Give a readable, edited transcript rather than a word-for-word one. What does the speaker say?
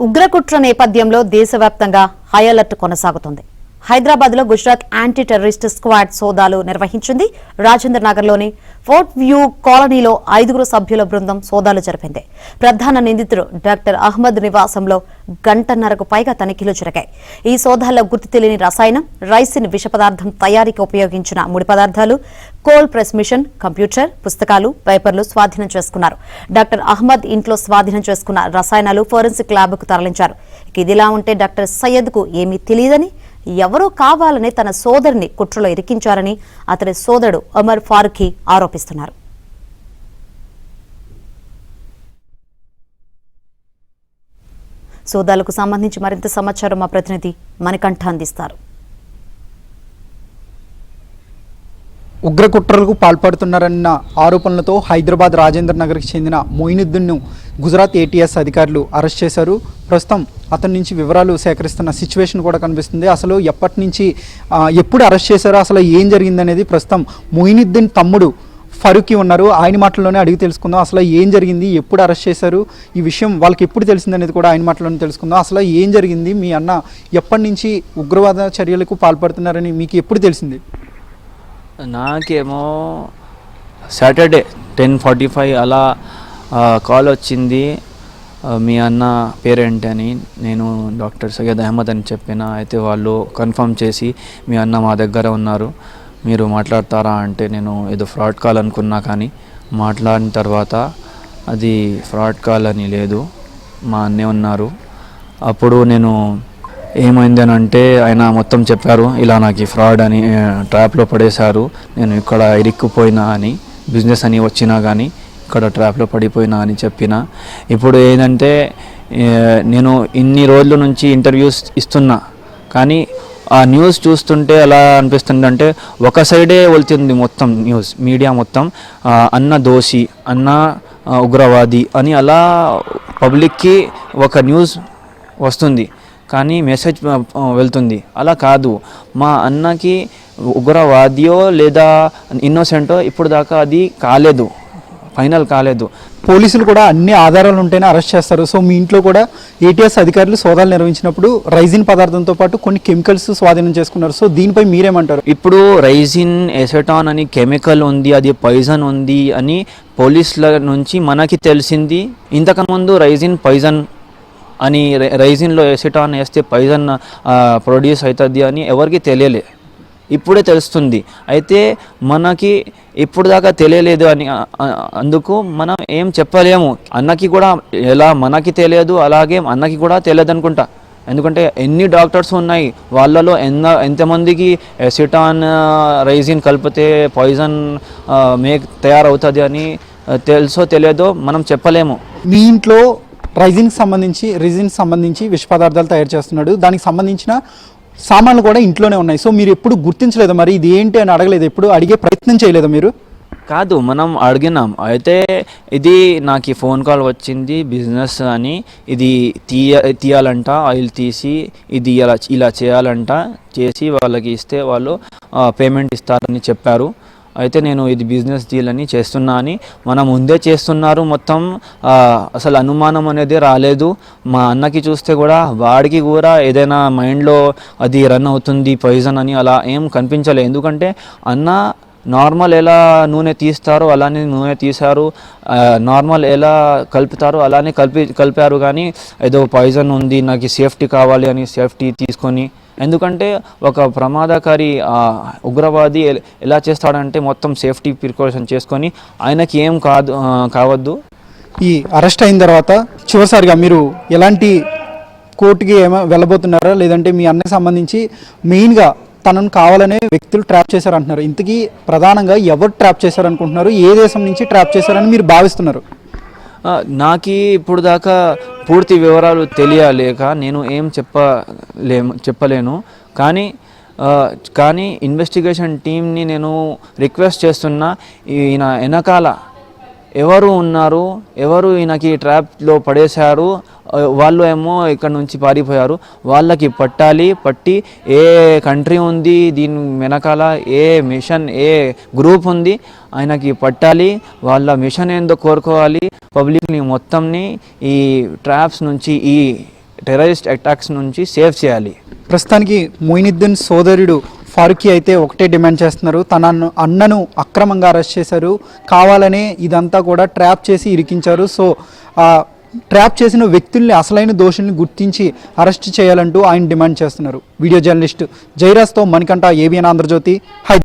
ఉగ్రకుట్ర నేపథ్యంలో దేశవ్యాప్తంగా high alert కొనసాగుతుంది. హైదరాబాద్ లో గుజరాత్ యాంటీ టెర్రరిస్ట్ స్క్వాడ్ సోదాలు నిర్వహించింది. రాజేంద్ర నగర్ లోని ఫోర్ట్ వ్యూ కాలనీలో 5 సభ్యుల బృందం సోదాలు జరిపింది. ప్రధాన నిందితుడు డాక్టర్ అహ్మద్ నివాసంలో గంటన్నరకు పైగా తనిఖీలు జరిగాయి. ఈ సోదాల్లో గుర్తు తెలియని రసాయనం, రైసిన్ విష పదార్థం తయారీకి ఉపయోగించిన ముడి పదార్థాలు, కోల్ ప్రెస్ మిషన్, కంప్యూటర్, పుస్తకాలు, పేపర్లు స్వాధీనం చేసుకున్నారు. డాక్టర్ అహ్మద్ ఇంట్లో స్వాధీనం చేసుకున్న రసాయనాలు ఫోరెన్సిక్ ల్యాబ్కు తరలించారు. ఇదిలా ఉంటే డాక్టర్ సయ్యద్కు ఏమీ తెలియదని, ఎవరో కావాలని తన సోదరిని కుట్రలో ఇరికించారని అతడి సోదరుడు ఉమర్ ఫారూఖీ ఆరోపిస్తున్నారు. సోదాలకు సంబంధించి మరింత సమాచారం మా ప్రతినిధి మణికంఠ అందిస్తారు. ఉగ్రకుట్రలకు పాల్పడుతున్నారన్న ఆరోపణలతో హైదరాబాద్ రాజేంద్ర నగర్కి చెందిన మొయినుద్దీన్ను గుజరాత్ ఏటీఎస్ అధికారులు అరెస్ట్ చేశారు. ప్రస్తుతం అతని నుంచి వివరాలు సేకరిస్తున్న సిచ్యువేషన్ కూడా కనిపిస్తుంది. అసలు ఎప్పటి నుంచి ఎప్పుడు అరెస్ట్ చేశారో, అసలు ఏం జరిగిందనేది ప్రస్తుతం మొయినుద్దీన్ తమ్ముడు ఫరూఖీ ఉన్నారు. ఆయన మాటల్లోనే అడిగి తెలుసుకుందాం. అసలు ఏం జరిగింది, ఎప్పుడు అరెస్ట్ చేశారు, ఈ విషయం వాళ్ళకి ఎప్పుడు తెలిసిందనేది కూడా ఆయన మాటల్లోనే తెలుసుకుందాం. అసలు ఏం జరిగింది, మీ అన్న ఎప్పటి నుంచి ఉగ్రవాద చర్యలకు పాల్పడుతున్నారని మీకు ఎప్పుడు తెలిసింది? నాకేమో సాటర్డే 10:45 అలా కాల్ వచ్చింది. మీ అన్న పేరేంటి అని. నేను డాక్టర్ సయ్యద్ అహ్మద్ అని చెప్పిన. అయితే వాళ్ళు కన్ఫర్మ్ చేసి మీ అన్న మా దగ్గర ఉన్నారు, మీరు మాట్లాడతారా అంటే నేను ఏదో ఫ్రాడ్ కాల్ అనుకున్నా. కానీ మాట్లాడిన తర్వాత అది ఫ్రాడ్ కాల్ అని లేదు, మా అన్నే ఉన్నారు. అప్పుడు నేను ఏమైంది అని అంటే ఆయన మొత్తం చెప్పారు, ఇలా నాకు ఫ్రాడ్ అని ట్రాప్లో పడేశారు, నేను ఇక్కడ ఇరుక్కుపోయినా అని, బిజినెస్ అని వచ్చినా కానీ ఇక్కడ ట్రాప్లో పడిపోయినా అని చెప్పిన. ఇప్పుడు ఏంటంటే నేను ఇన్ని రోజుల నుంచి ఇంటర్వ్యూస్ ఇస్తున్నా, కానీ ఆ న్యూస్ చూస్తుంటే ఎలా అనిపిస్తుంది అంటే ఒక సైడే వెళ్తుంది మొత్తం న్యూస్, మీడియా మొత్తం అన్న దోషి, అన్న ఉగ్రవాది అని అలా పబ్లిక్కి ఒక న్యూస్ వస్తుంది, కానీ మెసేజ్ వెళ్తుంది. అలా కాదు, మా అన్నకి ఉగ్రవాదియో లేదా ఇన్నోసెంటో ఇప్పుడు దాకా అది కాలేదు, ఫైనల్ కాలేదు. పోలీసులు కూడా అన్ని ఆధారాలు ఉంటేనే అరెస్ట్ చేస్తారు. సో మీ ఇంట్లో కూడా ఏటీఎస్ అధికారులు సోదాలు నిర్వహించినప్పుడు రైజిన్ పదార్థంతో పాటు కొన్ని కెమికల్స్ స్వాధీనం చేసుకున్నారు. సో దీనిపై మీరేమంటారు? ఇప్పుడు రైజిన్, ఎసెటాన్ అని కెమికల్ ఉంది, అది పాయిజన్ ఉంది అని పోలీసుల నుంచి మనకి తెలిసింది. ఇంతకుముందు రైజిన్ పాయిజన్ అని, రైజిన్లో ఎసిటాన్ వేస్తే పాయిజన్ ప్రొడ్యూస్ అవుతుంది అని ఎవరికి తెలియలే, ఇప్పుడే తెలుస్తుంది. అయితే మనకి ఇప్పుడు దాకా తెలియలేదు అని అందుకు మనం ఏం చెప్పలేము. అన్నకి కూడా ఎలా మనకి తెలియదు, అలాగే అన్నకి కూడా తెలియదు అనుకుంటా. ఎందుకంటే ఎన్ని డాక్టర్స్ ఉన్నాయి, వాళ్ళలో ఎంతమందికి ఎసిటాన్ రైజిన్ కలిపితే పాయిజన్ తయారవుతుంది అని తెలుసో తెలియదో మనం చెప్పలేము. మీ ఇంట్లో రైజిన్కి సంబంధించి విష పదార్థాలు తయారు చేస్తున్నాడు, దానికి సంబంధించిన సామాన్లు కూడా ఇంట్లోనే ఉన్నాయి. సో మీరు ఎప్పుడు గుర్తించలేదు, మరి ఇది ఏంటి అని అడగలేదు, ఎప్పుడు అడిగే ప్రయత్నం చేయలేదు మీరు? కాదు, మనం అడిగినాం. అయితే ఇది నాకు ఫోన్ కాల్ వచ్చింది, బిజినెస్ అని, ఇది తీయాలంట, ఆయిల్ తీసి ఇది ఇలా చేయాలంట, చేసి వాళ్ళకి ఇస్తే వాళ్ళు పేమెంట్ ఇస్తారని చెప్పారు. అయితే నేను ఇది బిజినెస్ డీల్ అని చేస్తున్నా అని, మనం ముందే చేస్తున్నారు మొత్తం, అసలు అనుమానం అనేది రాలేదు. మా అన్నకి చూస్తే కూడా వాడికి కూడా ఏదైనా మైండ్లో అది రన్ అవుతుంది పాయిజన్ అని అలా ఏం కనిపించలేదు. ఎందుకంటే అన్న నార్మల్ ఎలా నూనె తీస్తారో అలానే నూనె తీశారు, నార్మల్ ఎలా కలుపుతారో అలానే కలిపారు. కానీ ఏదో పాయిజన్ ఉంది, నాకు సేఫ్టీ కావాలి అని సేఫ్టీ తీసుకొని, ఎందుకంటే ఒక ప్రమాదకారి ఉగ్రవాది ఎలా చేస్తాడంటే మొత్తం సేఫ్టీ ప్రికాషన్ చేసుకొని ఆయనకి ఏం కావద్దు. ఈ అరెస్ట్ అయిన తర్వాత చివరిసారిగా మీరు ఎలాంటి కోర్టుకి వెళ్ళబోతున్నారా, లేదంటే మీ అన్నకి సంబంధించి మెయిన్గా తనను కావాలనే వ్యక్తులు ట్రాప్ చేశారంటున్నారు, ఇంతకీ ప్రధానంగా ఎవరు ట్రాప్ చేశారనుకుంటున్నారు, ఏ దేశం నుంచి ట్రాప్ చేశారని మీరు భావిస్తున్నారు? నాకు ఇప్పుడు దాకా పూర్తి వివరాలు తెలియలేక నేను ఏం చెప్పలేను. కానీ ఇన్వెస్టిగేషన్ టీమ్ని నేను రిక్వెస్ట్ చేస్తున్నా, ఈయన వెనకాల ఎవరు ఉన్నారు, ఎవరు ఈయనకి ట్రాప్లో పడేశారు, వాళ్ళు ఏమో ఇక్కడ నుంచి పారిపోయారు, వాళ్ళకి పట్టి ఏ కంట్రీ ఉంది దీని వెనకాల, ఏ మిషన్, ఏ గ్రూప్ ఉంది, ఆయనకి పట్టాలి. వాళ్ళ మిషన్ ఏందో కోరుకోవాలి, పబ్లిక్ని మొత్తంని ఈ ట్రాప్స్ నుంచి, ఈ టెర్రరిస్ట్ అటాక్స్ నుంచి సేవ్ చేయాలి. ప్రస్తుతానికి మొయినుద్దీన్ సోదరుడు ఫారూఖీ అయితే ఒకటే డిమాండ్ చేస్తున్నారు. తన అన్నను అక్రమంగా అరెస్ట్ చేశారు, కావాలనే ఇదంతా కూడా ట్రాప్ చేసి ఇరికించారు. సో ట్రాప్ చేసిన వ్యక్తుల్ని, అసలైన దోషుల్ని గుర్తించి అరెస్ట్ చేయాలంటూ ఆయన డిమాండ్ చేస్తున్నారు. వీడియో జర్నలిస్ట్ జైరాజ్తో మణికంఠ, ABN ఆంధ్రజ్యోతి, హైదరాబాద్.